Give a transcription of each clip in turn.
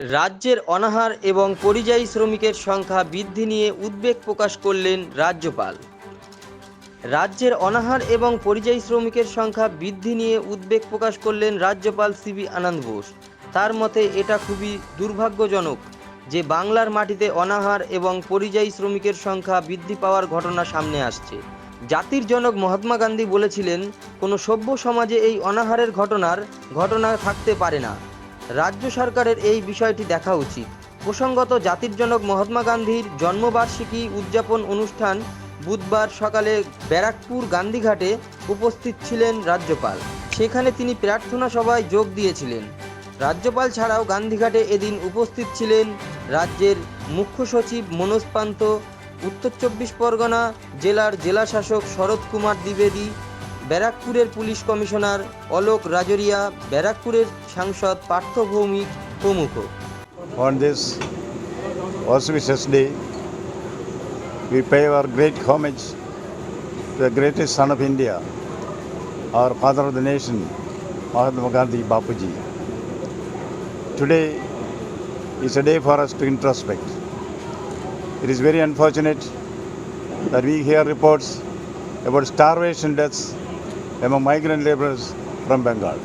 রাজ্যের অনাহার এবং পরিযায়ী শ্রমিকের সংখ্যা বৃদ্ধি নিয়ে উদ্বেগ প্রকাশ করলেন রাজ্যপাল। রাজ্যের অনাহার এবং পরিযায়ী শ্রমিকের সংখ্যা বৃদ্ধি নিয়ে উদ্বেগ প্রকাশ করলেন রাজ্যপাল সিবি আনন্দ বোস। তার মতে এটা খুবই দুর্ভাগ্যজনক যে বাংলার মাটিতে অনাহার এবং পরিযায়ী শ্রমিকের সংখ্যা বৃদ্ধি পাওয়ার ঘটনা সামনে আসছে। জাতির জনক মহাত্মা গান্ধী বলেছিলেন, কোনো সভ্য সমাজে এই অনাহারের ঘটনা থাকতে পারে না। রাজ্য সরকারের এই বিষয়টি দেখা উচিত। প্রসঙ্গত, জাতির জনক মহাত্মা গান্ধীর জন্মবার্ষিকী উদযাপন অনুষ্ঠান বুধবার সকালে ব্যারাকপুর গান্ধীঘাটে উপস্থিত ছিলেন রাজ্যপাল। সেখানে তিনি প্রার্থনা সভায় যোগ দিয়েছিলেন। রাজ্যপাল ছাড়াও গান্ধীঘাটে এদিন উপস্থিত ছিলেন রাজ্যের মুখ্য সচিব মনোজ পান্ত, উত্তর 24 পরগনা জেলার জেলাশাসক শরৎ কুমার দ্বিবেদী, ব্যারাকপুরের পুলিশ কমিশনার অলোক রাজরিয়া, ব্যারাকপুরের সাংসদ পার্থ ভৌমিক প্রমুখ। On this auspicious day, we pay our great homage to the greatest son of India, our father of the nation, Mahatma Gandhi Bapuji. Today is a day for us to introspect. It is very unfortunate that we hear reports about starvation deaths among migrant laborers from Bengal.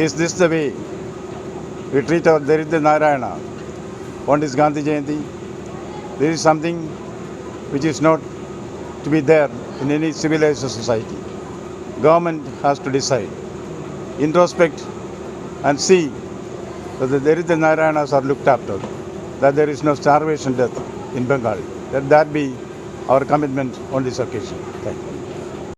Is this the way we treat our Daridra Narayana on this Gandhi Jayanti? This is something which is not to be there in any civilized society. Government has to decide, introspect and see that the Daridra Narayanas are looked after, that there is no starvation death in Bengal. Let that be our commitment on this occasion. Thank you.